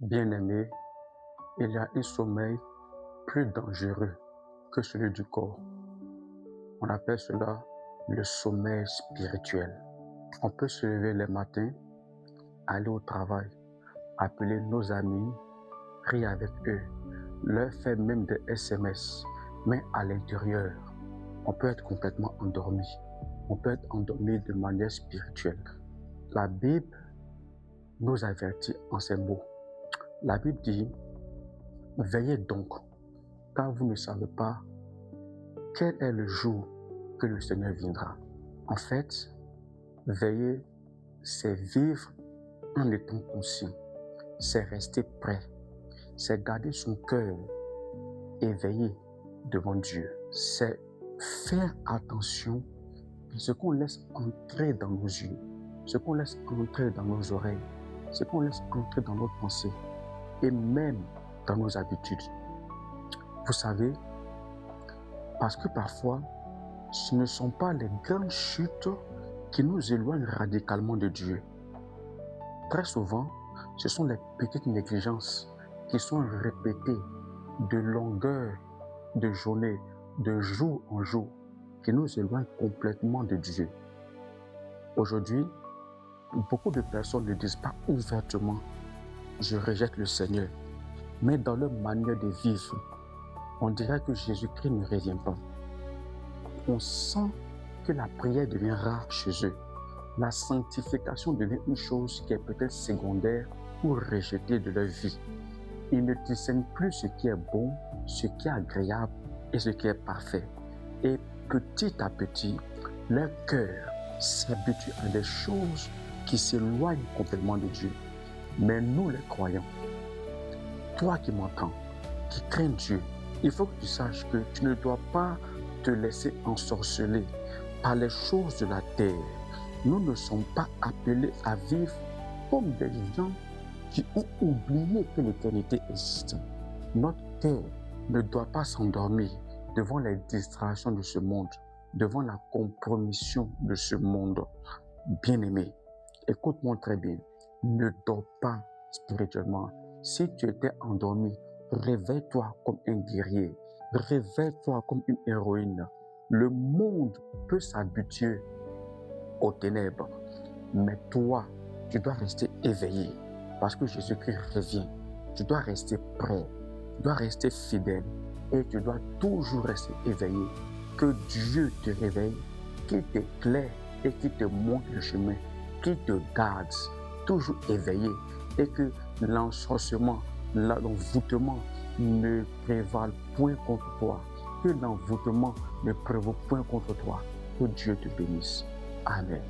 Bien-aimé, il y a un sommeil plus dangereux que celui du corps. On appelle cela le sommeil spirituel. On peut se lever les matins, aller au travail, appeler nos amis, prier avec eux, leur faire même des SMS, mais à l'intérieur, on peut être complètement endormi. On peut être endormi de manière spirituelle. La Bible nous avertit en ces mots. La Bible dit, veillez donc, car vous ne savez pas quel est le jour que le Seigneur viendra. En fait, veiller, c'est vivre en étant conscient, c'est rester prêt, c'est garder son cœur éveillé devant Dieu, c'est faire attention à ce qu'on laisse entrer dans nos yeux, ce qu'on laisse entrer dans nos oreilles, ce qu'on laisse entrer dans nos pensées et même dans nos habitudes. Vous savez, parce que parfois, ce ne sont pas les grandes chutes qui nous éloignent radicalement de Dieu. Très souvent, ce sont les petites négligences qui sont répétées de longueur de journée, de jour en jour, qui nous éloignent complètement de Dieu. Aujourd'hui, beaucoup de personnes ne disent pas ouvertement « je rejette le Seigneur », mais dans leur manière de vivre, on dirait que Jésus-Christ ne revient pas. On sent que la prière devient rare chez eux. La sanctification devient une chose qui est peut-être secondaire ou rejetée de leur vie. Ils ne discernent plus ce qui est bon, ce qui est agréable et ce qui est parfait. Et petit à petit, leur cœur s'habitue à des choses qui s'éloignent complètement de Dieu. Mais nous les croyants, toi qui m'entends, qui crains Dieu, il faut que tu saches que tu ne dois pas te laisser ensorceler par les choses de la terre. Nous ne sommes pas appelés à vivre comme des gens qui ont oublié que l'éternité existe. Notre cœur ne doit pas s'endormir devant les distractions de ce monde, devant la compromission de ce monde. Bien-aimé, écoute-moi très bien, ne dors pas spirituellement. Si tu étais endormi, réveille-toi comme un guerrier, réveille-toi comme une héroïne. Le monde peut s'habituer aux ténèbres, mais toi, tu dois rester éveillé parce que Jésus-Christ revient. Tu dois rester prêt, tu dois rester fidèle et tu dois toujours rester éveillé. Que Dieu te réveille, qu'il t'éclaire et qu'il te montre le chemin, qu'il te garde toujours éveillé et que l'ensorcellement, l'envoûtement ne prévale point contre toi, que l'envoûtement ne prévaut point contre toi. Que Dieu te bénisse. Amen.